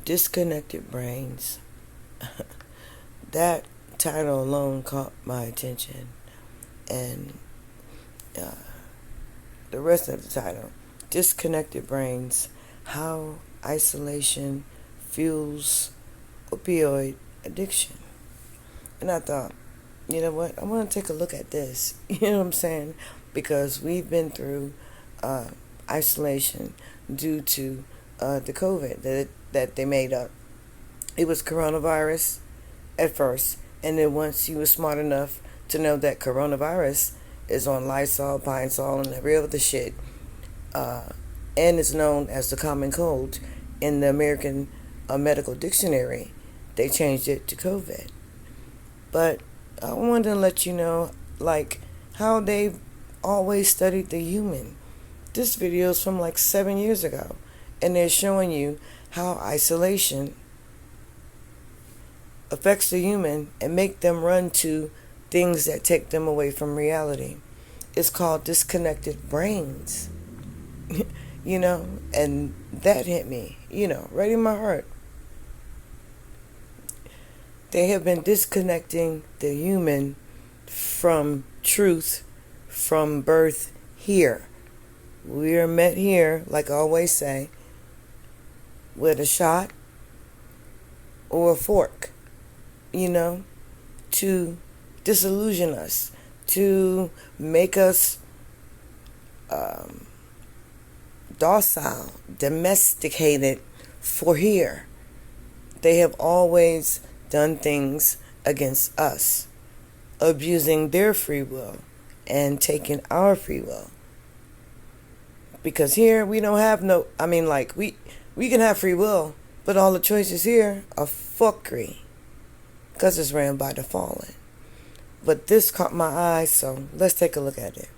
Disconnected Brains. That title alone caught my attention. And uh, the rest of the title, Disconnected Brains, How Isolation Fuels Opioid Addiction. And I thought, you know what, I want to take a look at this. You know what I'm saying? Because we've been through isolation due to the COVID that they made up. It was coronavirus at first, and then once you were smart enough to know that coronavirus is on Lysol, Pine Sol, and every other shit, and is known as the common cold in the American Medical Dictionary, they changed it to COVID. But I wanted to let you know, like, how they've always studied the human. This video is from like 7 years ago, and they're showing you how isolation affects the human and make them run to things that take them away from reality. It's called disconnected brains. You know, and that hit me, you know, right in my heart. They have been disconnecting the human from truth from birth here. We are met here, like I always say, with a shot or a fork, you know, to disillusion us, to make us docile, domesticated for here. They have always done things against us, abusing their free will and taking our free will. Because here we don't have no, I mean, like, we can have free will, but all the choices here are fuckery, because it's ran by the fallen. But this caught my eye, so let's take a look at it.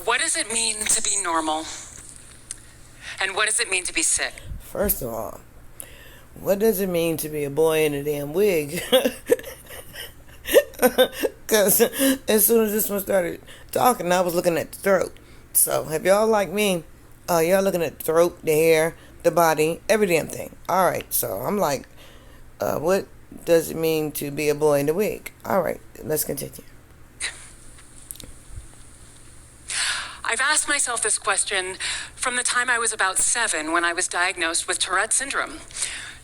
What does it mean to be normal? And what does it mean to be sick? First of all, what does it mean to be a boy in a damn wig? Because as soon as this one started talking, I was looking at the throat. So, have y'all like me? Y'all looking at the throat, the hair, the body, every damn thing. Alright, so I'm like, what does it mean to be a boy in a wig? Alright, let's continue. I've asked myself this question from the time I was about 7 when I was diagnosed with Tourette syndrome.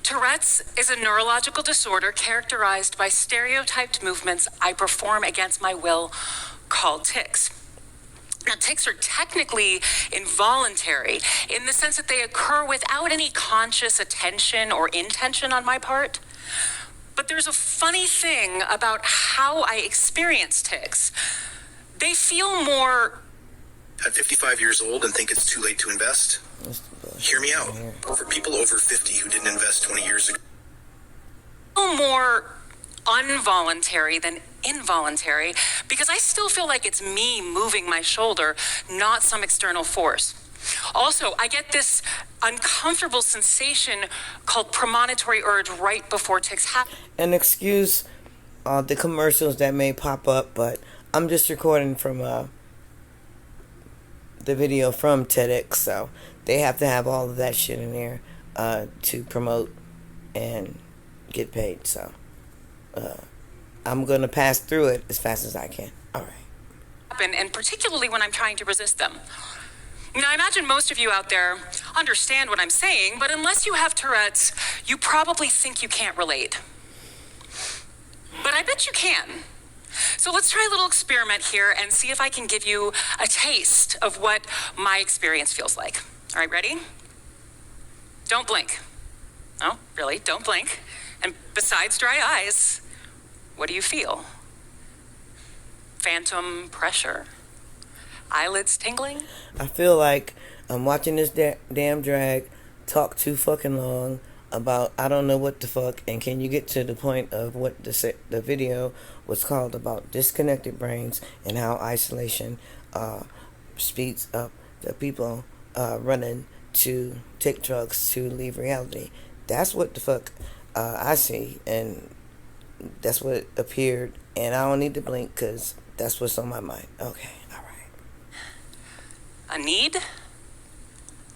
Tourette's is a neurological disorder characterized by stereotyped movements I perform against my will called tics. Now, tics are technically involuntary in the sense that they occur without any conscious attention or intention on my part. But there's a funny thing about how I experience tics. They feel more... At 55 years old and think it's too late to invest? Hear me out. For people over 50 who didn't invest 20 years ago. More involuntary than involuntary because I still feel like it's me moving my shoulder, not some external force. Also, I get this uncomfortable sensation called premonitory urge right before tics happen. And excuse the commercials that may pop up, but I'm just recording from the video from TEDx, so they have to have all of that shit in there to promote and get paid. So I'm gonna pass through it as fast as I can. All right. And particularly when I'm trying to resist them. Now, I imagine most of you out there understand what I'm saying, but unless you have Tourette's, you probably think you can't relate. But I bet you can. So let's try a little experiment here and see if I can give you a taste of what my experience feels like. All right, ready? Don't blink. No, really, don't blink. And besides dry eyes, what do you feel? Phantom pressure? Eyelids tingling? I feel like I'm watching this damn drag talk too fucking long about I don't know what the fuck, and can you get to the point of what the video was called about disconnected brains and how isolation speeds up the people running to take drugs to leave reality. That's what the fuck I see, and that's what appeared, and I don't need to blink because that's what's on my mind. Okay, all right. A need?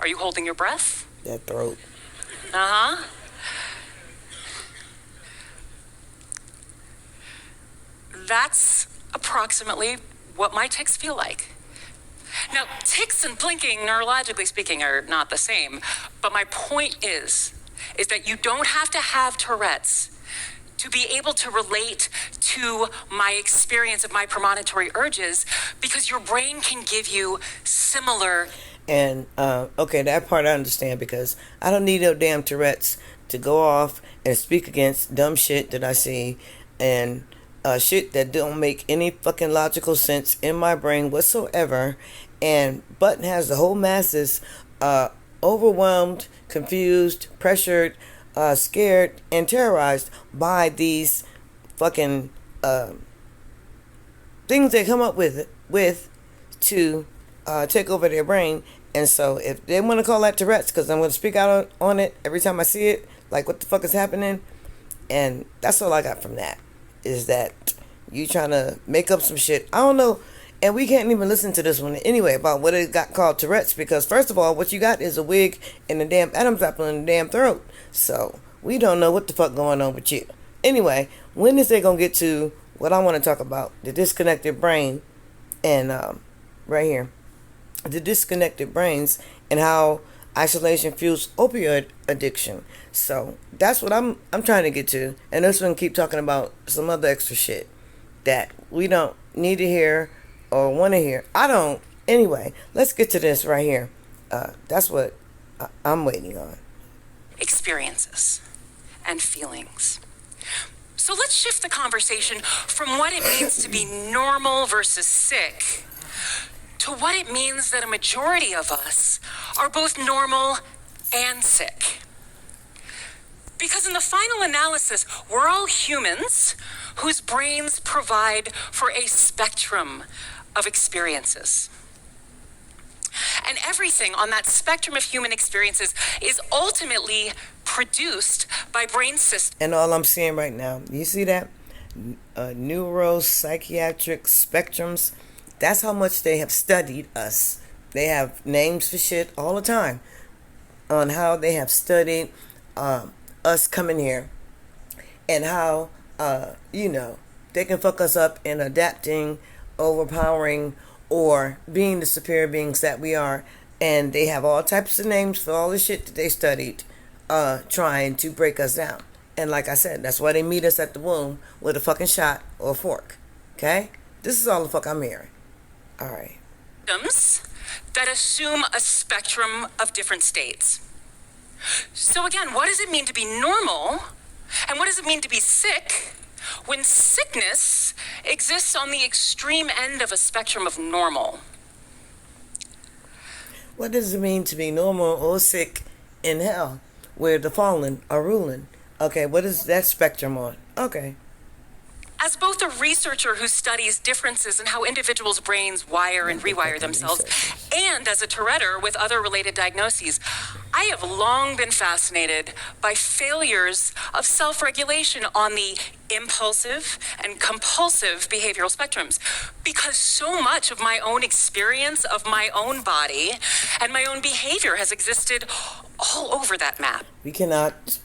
Are you holding your breath? That throat. Uh-huh. That's approximately what my tics feel like. Now, tics and blinking, neurologically speaking, are not the same, but my point is that you don't have to have Tourette's to be able to relate to my experience of my premonitory urges, because your brain can give you similar. And, okay, that part I understand, because I don't need no damn Tourette's to go off and speak against dumb shit that I see, and shit that don't make any fucking logical sense in my brain whatsoever. And Button has the whole masses overwhelmed, confused, pressured, scared, and terrorized by these fucking things they come up with to take over their brain. And so if they want to call that Tourette's, because I'm going to speak out on it every time I see it, like what the fuck is happening. And that's all I got from that, is that you trying to make up some shit. I don't know. And we can't even listen to this one anyway about what it got called Tourette's, because first of all, what you got is a wig and a damn Adam's apple in the damn throat. So we don't know what the fuck going on with you. Anyway, when is they gonna get to what I want to talk about? The disconnected brain, and right here, the disconnected brains and how isolation fuels opioid addiction. So that's what I'm trying to get to, and this one keep talking about some other extra shit that we don't need to hear or want to hear. I don't. Anyway, let's get to this right here. That's what I'm waiting on. Experiences and feelings. So let's shift the conversation from what it means to be normal versus sick to what it means that a majority of us are both normal and sick. Because in the final analysis, we're all humans whose brains provide for a spectrum of experiences. And everything on that spectrum of human experiences is ultimately produced by brain systems. And all I'm seeing right now, you see that? Neuropsychiatric spectrums. That's how much they have studied us. They have names for shit all the time on how they have studied us coming here, and how, they can fuck us up in adapting, overpowering, or being the superior beings that we are. And they have all types of names for all the shit that they studied, trying to break us down. And like I said, that's why they meet us at the womb with a fucking shot or a fork. Okay? This is all the fuck I'm hearing. All right. That assume a spectrum of different states. So again, what does it mean to be normal? And what does it mean to be sick when sickness exists on the extreme end of a spectrum of normal? What does it mean to be normal or sick in hell, where the fallen are ruling? Okay, what is that spectrum on? Okay. As both a researcher who studies differences in how individuals' brains wire and rewire themselves, and as a Tourette'er with other related diagnoses, I have long been fascinated by failures of self-regulation on the impulsive and compulsive behavioral spectrums, because so much of my own experience of my own body and my own behavior has existed all over that map. We cannot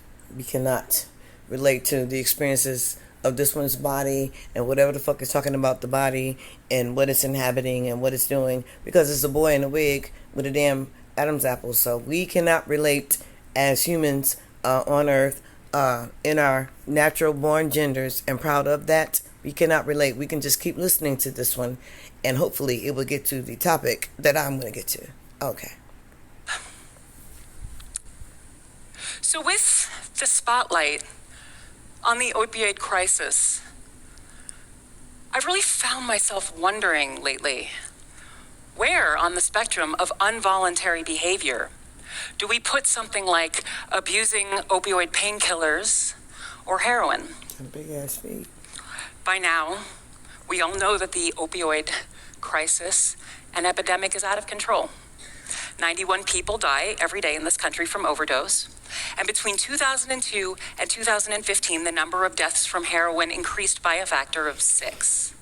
relate to the experiences of this one's body and whatever the fuck is talking about the body and what it's inhabiting and what it's doing, because it's a boy in a wig with a damn Adam's apple. So we cannot relate as humans on earth in our natural born genders, and proud of that. We cannot relate. We can just keep listening to this one, and hopefully it will get to the topic that I'm going to get to. Okay. So with the spotlight on the opioid crisis, I've really found myself wondering lately, where on the spectrum of involuntary behavior Do we put something like abusing opioid painkillers or heroin? Big ass feet. By now, we all know that the opioid crisis and epidemic is out of control. 91 people die every day in this country from overdose. And between 2002 and 2015, the number of deaths from heroin increased by a factor of 6.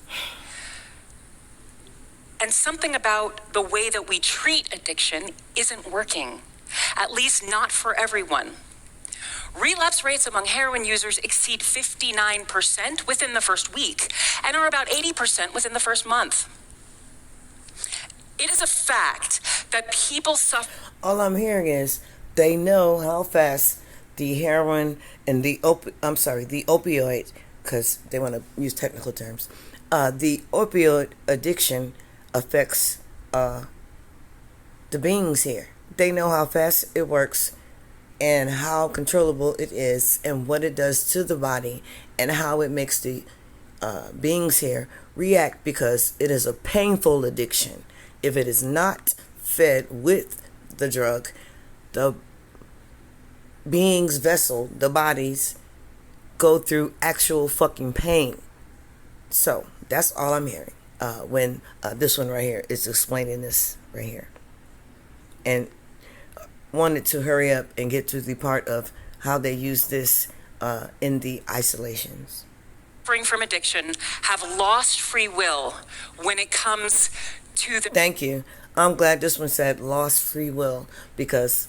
And something about the way that we treat addiction isn't working, at least not for everyone. Relapse rates among heroin users exceed 59% within the first week and are about 80% within the first month. It is a fact that people suffer. All I'm hearing is they know how fast the heroin and the opioid, because they want to use technical terms, the opioid addiction affects the beings here. They know how fast it works and how controllable it is and what it does to the body and how it makes the beings here react, because it is a painful addiction. If it is not fed with the drug, the being's vessel, the bodies, go through actual fucking pain. So that's all I'm hearing when this one right here is explaining this right here. And wanted to hurry up and get to the part of how they use this in the isolations. Suffering from addiction have lost free will when it comes to the... Thank you. I'm glad this one said lost free will, because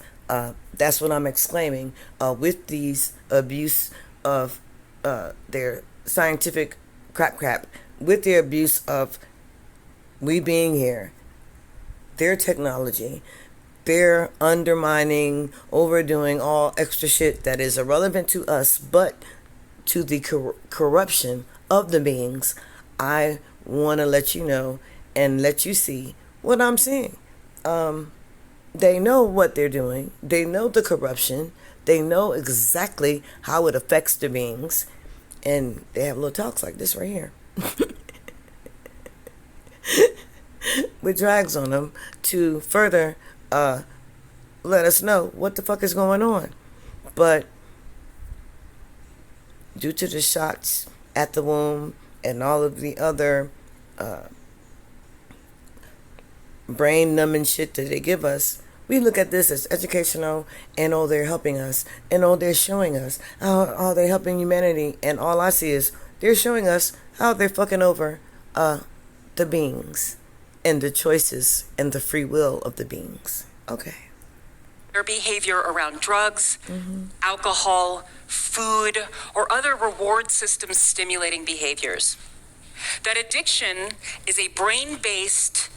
that's what I'm exclaiming with these abuse of their scientific crap, with their abuse of we being here, their technology, they're undermining, overdoing all extra shit that is irrelevant to us, but to the corruption of the beings. I want to let you know and let you see what I'm seeing. They know what they're doing. They know the corruption. They know exactly how it affects the beings. And they have little talks like this right here. With drags on them to further let us know what the fuck is going on. But due to the shots at the womb and all of the other brain numbing shit that they give us, we look at this as educational, and oh, they're helping us, and oh, they're showing us how they're helping humanity, and all I see is they're showing us how they're fucking over the beings and the choices and the free will of the beings. Okay. Their behavior around drugs, alcohol, food, or other reward system stimulating behaviors. That addiction is a brain-based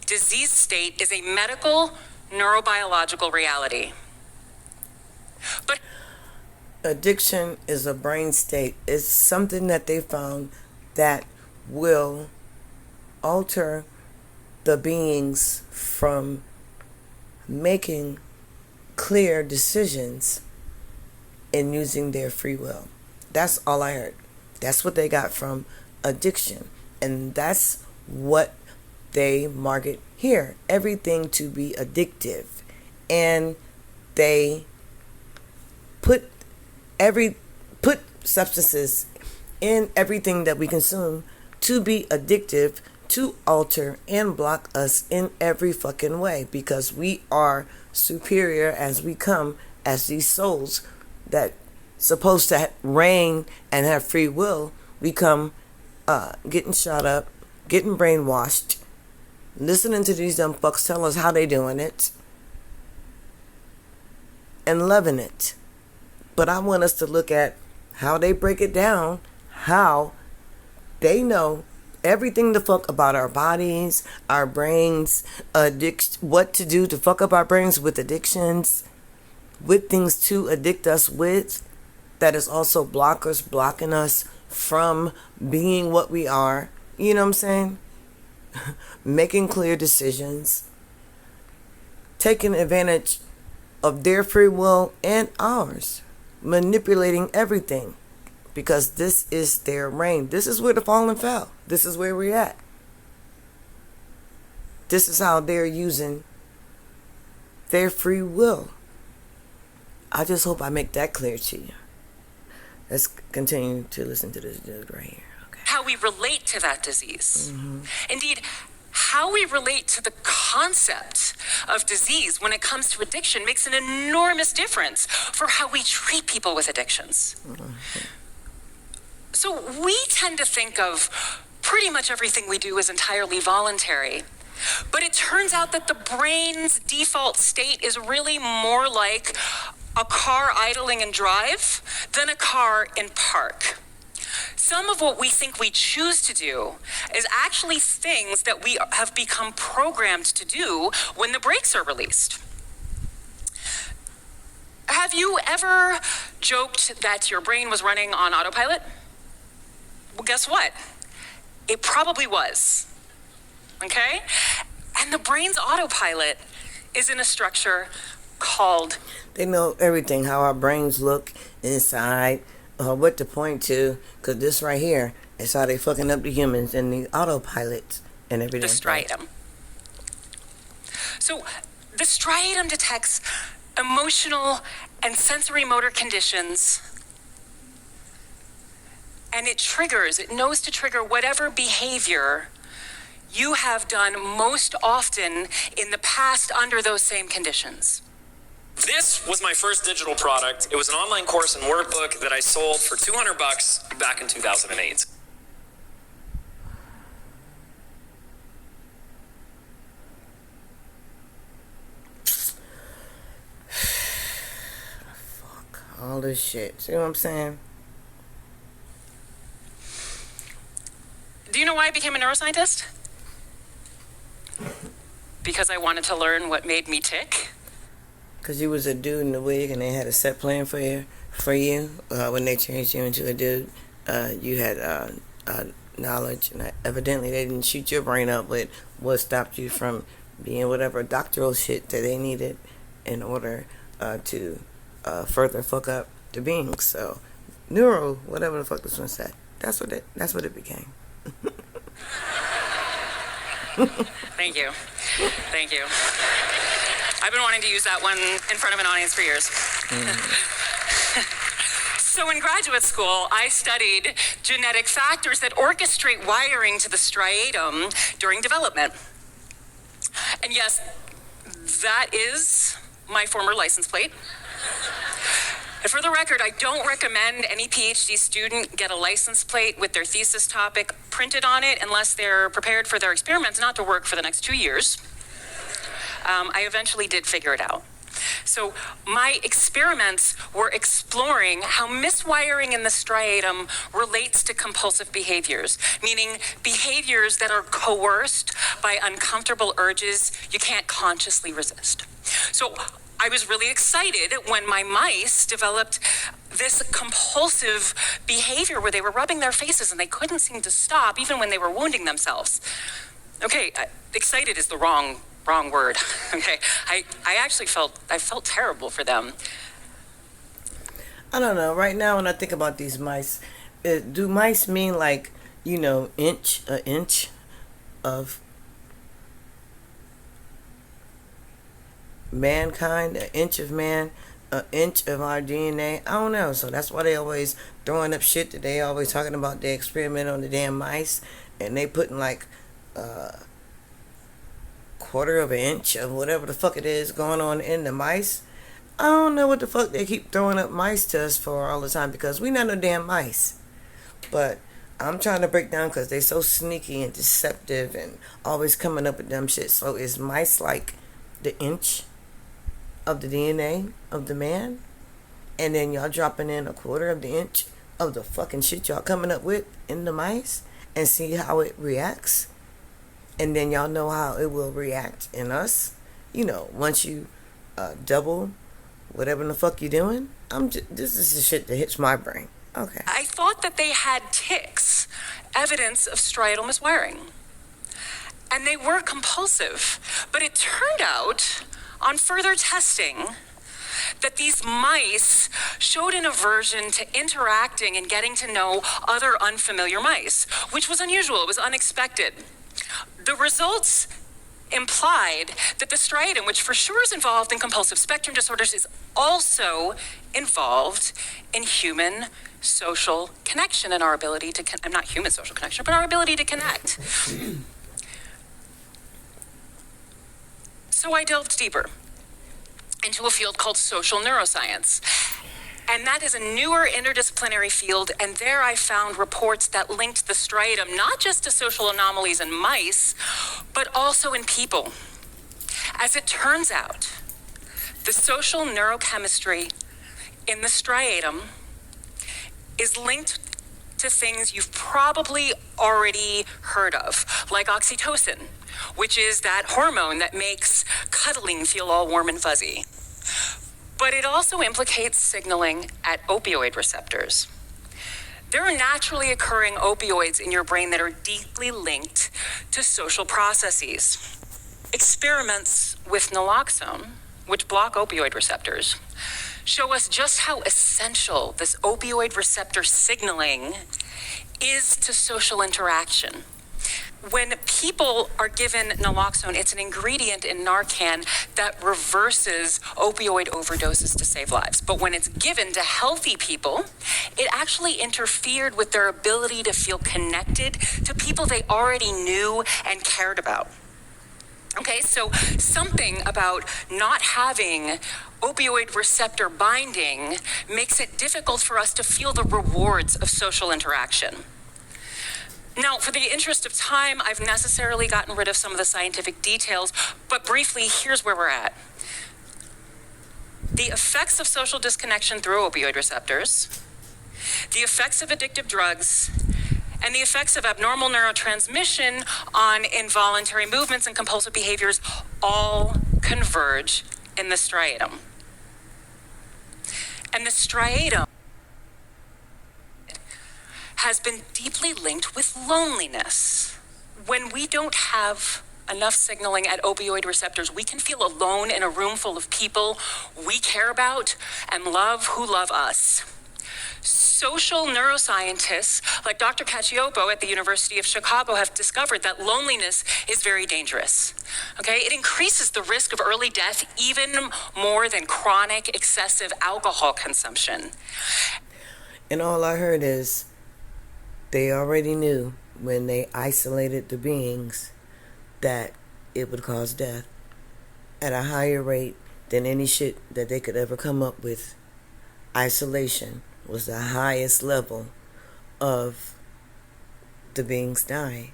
disease state is a medical, neurobiological reality. But addiction is a brain state. It's something that they found that will alter the beings from making clear decisions and using their free will. That's all I heard. That's what they got from addiction. And that's what they market here. Everything to be addictive. And they put substances in everything that we consume to be addictive, to alter and block us in every fucking way, because we are superior as we come as these souls that supposed to reign and have free will. We come getting shot up, getting brainwashed, listening to these dumb fucks tell us how they doing it and loving it. But I want us to look at how they break it down, how they know everything the fuck about our bodies, our brains, what to do to fuck up our brains with addictions, with things to addict us with, that is also blockers, blocking us from being what we are. You know what I'm saying? Making clear decisions, taking advantage of their free will and ours, manipulating everything. Because this is their reign. This is where the fallen fell. This is where we're at. This is how they're using their free will I just hope I make that clear to you. Let's continue to listen to this dude right here. Okay. How we relate to that disease. Indeed, how we relate to the concept of disease when it comes to addiction makes an enormous difference for how we treat people with addictions. So we tend to think of pretty much everything we do as entirely voluntary. But it turns out that the brain's default state is really more like a car idling in drive than a car in park. Some of what we think we choose to do is actually things that we have become programmed to do when the brakes are released. Have you ever joked that your brain was running on autopilot? Well, guess what? It probably was. Okay? And the brain's autopilot is in a structure called... They know everything, how our brains look inside, what to point to, because this right here is how they fucking up the humans and the autopilots and everything. The striatum. So the striatum detects emotional and sensory motor conditions, and it knows to trigger whatever behavior you have done most often in the past under those same conditions. This was my first digital product. It was an online course and workbook that I sold for $200 back in 2008. Fuck all this shit. See what I'm saying? Do you know why I became a neuroscientist? Because I wanted to learn what made me tick. Because you was a dude in the wig and they had a set plan for you. When they changed you into a dude, you had knowledge, and evidently they didn't shoot your brain up with what stopped you from being whatever doctoral shit that they needed in order to further fuck up the beings. So, neuro, whatever the fuck this one said, that's what it became. Thank you. I've been wanting to use that one in front of an audience for years. So in graduate school, I studied genetic factors that orchestrate wiring to the striatum during development. And yes, that is my former license plate. And for the record, I don't recommend any PhD student get a license plate with their thesis topic printed on it unless they're prepared for their experiments not to work for the next 2 years. I eventually did figure it out. So my experiments were exploring how miswiring in the striatum relates to compulsive behaviors, meaning behaviors that are coerced by uncomfortable urges you can't consciously resist. So I was really excited when my mice developed this compulsive behavior where they were rubbing their faces and they couldn't seem to stop even when they were wounding themselves. Okay, excited is the wrong word. Okay, I actually felt terrible for them. I don't know. Right now, when I think about these mice, do mice mean like, an inch of mankind, an inch of man, an inch of our DNA? I don't know. So that's why they always throwing up shit that they always talking about. They experiment on the damn mice, and they putting like quarter of an inch of whatever the fuck it is going on in the mice. I don't know what the fuck they keep throwing up mice to us for all the time, because we not no damn mice. But I'm trying to break down because they so sneaky and deceptive and always coming up with dumb shit. So is mice like the inch of the DNA of the man? And then y'all dropping in a quarter of the inch of the fucking shit y'all coming up with in the mice and see how it reacts? And then y'all know how it will react in us. Once you double whatever the fuck you doing. This is the shit that hits my brain. Okay. I thought that they had tics, evidence of striatal miswiring. And they were compulsive. But it turned out, on further testing, that these mice showed an aversion to interacting and getting to know other unfamiliar mice, which was unusual. It was unexpected. The results implied that the striatum, which for sure is involved in compulsive spectrum disorders, is also involved in human social connection and our ability to, not human social connection, but our ability to connect. So I delved deeper into a field called social neuroscience. And that is a newer interdisciplinary field, and there I found reports that linked the striatum not just to social anomalies in mice, but also in people. As it turns out, the social neurochemistry in the striatum is linked to things you've probably already heard of, like oxytocin, which is that hormone that makes cuddling feel all warm and fuzzy. But it also implicates signaling at opioid receptors. There are naturally occurring opioids in your brain that are deeply linked to social processes. Experiments with naloxone, which block opioid receptors, show us just how essential this opioid receptor signaling is to social interaction. When people are given naloxone, it's an ingredient in Narcan that reverses opioid overdoses to save lives. But when it's given to healthy people, it actually interfered with their ability to feel connected to people they already knew and cared about. Okay, so something about not having opioid receptor binding makes it difficult for us to feel the rewards of social interaction. Now, for the interest of time, I've necessarily gotten rid of some of the scientific details, but briefly, here's where we're at. The effects of social disconnection through opioid receptors, the effects of addictive drugs, and the effects of abnormal neurotransmission on involuntary movements and compulsive behaviors all converge in the striatum. And the striatum has been deeply linked with loneliness. When we don't have enough signaling at opioid receptors, we can feel alone in a room full of people we care about and love who love us. Social neuroscientists like Dr. Cacioppo at the University of Chicago have discovered that loneliness is very dangerous. Okay, it increases the risk of early death even more than chronic excessive alcohol consumption. And all I heard is they already knew when they isolated the beings that it would cause death at a higher rate than any shit that they could ever come up with. Isolation was the highest level of the beings dying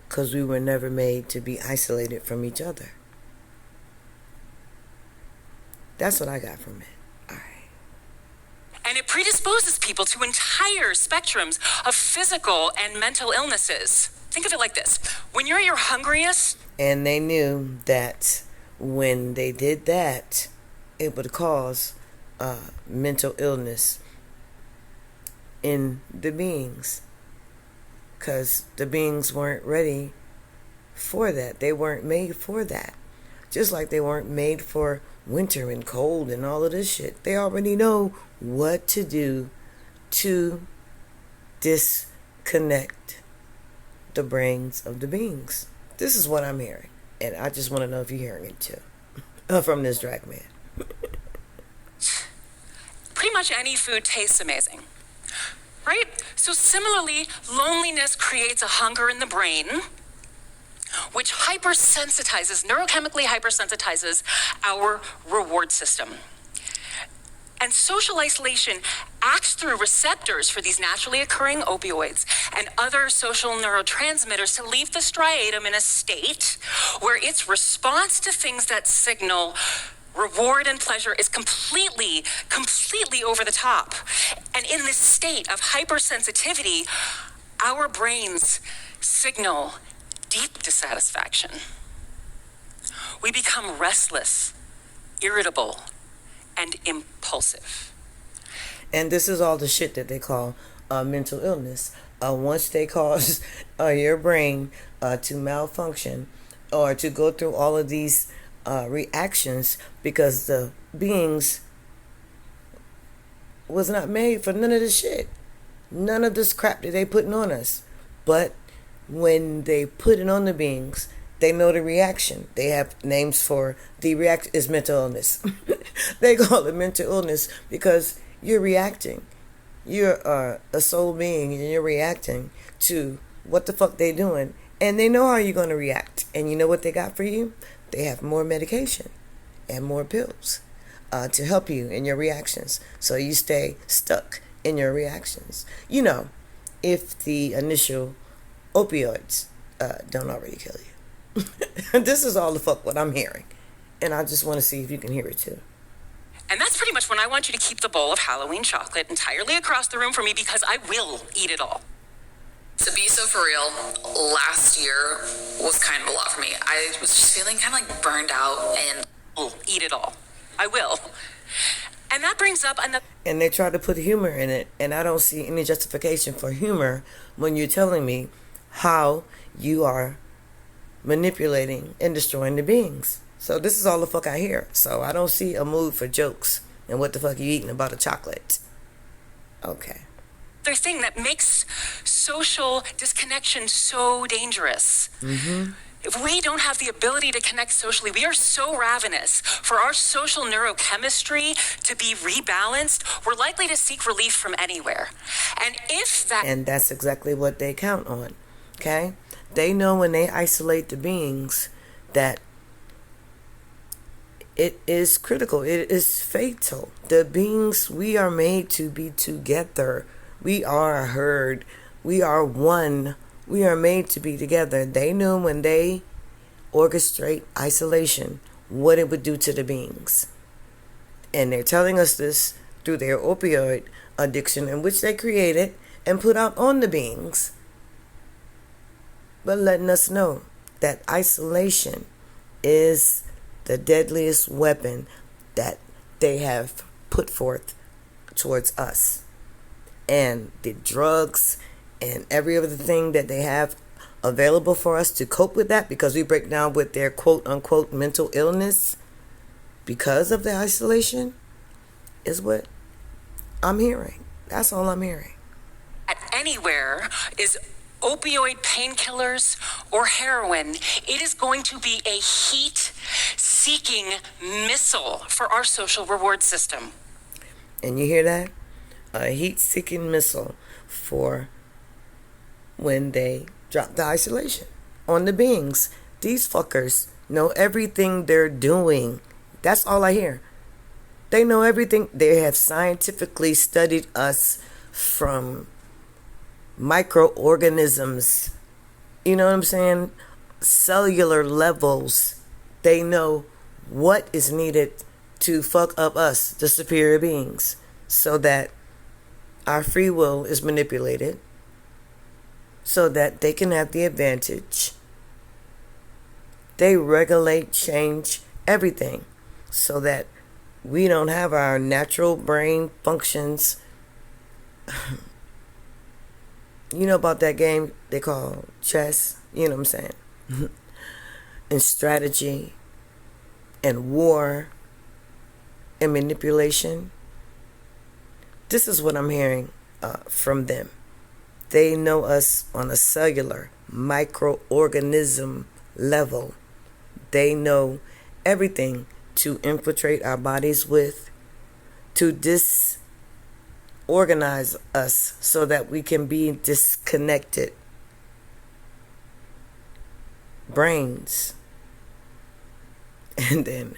because we were never made to be isolated from each other. That's what I got from it. And it predisposes people to entire spectrums of physical and mental illnesses. Think of it like this. When you're at your hungriest... And they knew that when they did that, it would cause mental illness in the beings. Because the beings weren't ready for that. They weren't made for that. Just like they weren't made for winter and cold and all of this shit. They already know what to do to disconnect the brains of the beings. This is what I'm hearing. And I just want to know if you're hearing it too. From this drag man. Pretty much any food tastes amazing. Right? So similarly, loneliness creates a hunger in the brain, which neurochemically hypersensitizes our reward system. And social isolation acts through receptors for these naturally occurring opioids and other social neurotransmitters to leave the striatum in a state where its response to things that signal reward and pleasure is completely over the top. And in this state of hypersensitivity, our brains signal deep dissatisfaction. We become restless, irritable, and impulsive. And this is all the shit that they call mental illness. Once they cause your brain to malfunction or to go through all of these reactions because the beings was not made for none of this shit. None of this crap that they putting on us. But when they put it on the beings, They know the reaction. They have names for the react is mental illness. They call it mental illness because you're reacting. You're a soul being and you're reacting to what the fuck they doing. And they know how you're going to react. And you know what they got for you? They have more medication and more pills to help you in your reactions. So you stay stuck in your reactions. You know, if the initial opioids don't already kill you. This is all the fuck what I'm hearing. And I just want to see if you can hear it too. And that's pretty much when I want you to keep the bowl of Halloween chocolate entirely across the room for me because I will eat it all. To be so for real, last year was kind of a lot for me. I was just feeling kind of like burned out and I'll eat it all. I will. And that brings up another... And they try to put humor in it, and I don't see any justification for humor when you're telling me how you are manipulating and destroying the beings. So this is all the fuck I hear. So I don't see a mood for jokes and what the fuck you eating about a chocolate. Okay. Other thing that makes social disconnection so dangerous. If we don't have the ability to connect socially, we are so ravenous for our social neurochemistry to be rebalanced, we're likely to seek relief from anywhere. And that's exactly what they count on. Okay? They know when they isolate the beings that it is critical. It is fatal. The beings, we are made to be together. We are a herd. We are one. We are made to be together. They knew when they orchestrate isolation, what it would do to the beings. And they're telling us this through their opioid addiction, in which they created and put out on the beings. But letting us know that isolation is the deadliest weapon that they have put forth towards us. And the drugs and every other thing that they have available for us to cope with that, because we break down with their quote unquote mental illness because of the isolation, is what I'm hearing. That's all I'm hearing. Anywhere is opioid painkillers or heroin. It is going to be a heat-seeking missile for our social reward system. And you hear that? A heat-seeking missile for when they drop the isolation on the beings. These fuckers know everything they're doing. That's all I hear. They know everything. They have scientifically studied us from microorganisms. You know what I'm saying? Cellular levels. They know what is needed to fuck up us, the superior beings, so that our free will is manipulated, so that they can have the advantage. They regulate, change everything so that we don't have our natural brain functions. You know about that game they call chess? You know what I'm saying? And strategy and war and manipulation. This is what I'm hearing from them. They know us on a cellular microorganism level. They know everything to infiltrate our bodies with, to disorganize us so that we can be disconnected. Brains. And then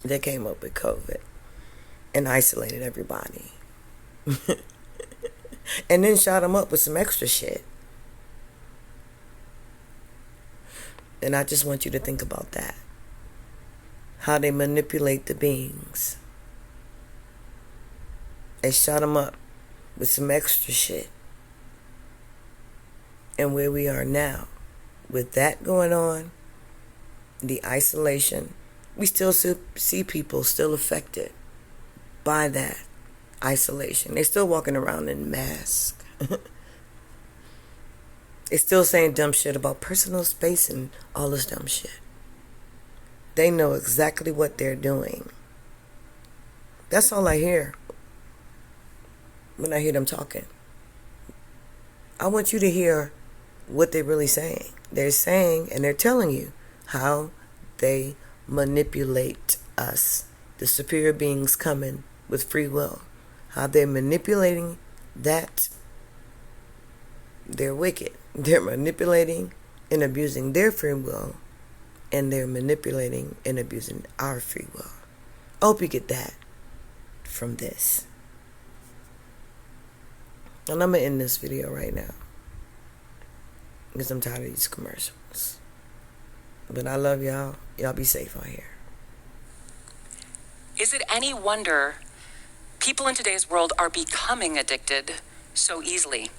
they came up with COVID and isolated everybody. And then shot them up with some extra shit. And I just want you to think about that. How they manipulate the beings. They shot them up with some extra shit. And where we are now, with that going on, the isolation, we still see people still affected by that isolation. They're still walking around in masks. They're still saying dumb shit about personal space and all this dumb shit. They know exactly what they're doing. That's all I hear when I hear them talking. I want you to hear what they're really saying. they're saying and they're telling you how they manipulate us, the superior beings coming with free will, how they're manipulating that. They're wicked. They're manipulating and abusing their free will, and they're manipulating and abusing our free will. I hope you get that from this. And I'm going to end this video right now because I'm tired of these commercials. But I love y'all. Y'all be safe out here. Is it any wonder people in today's world are becoming addicted so easily?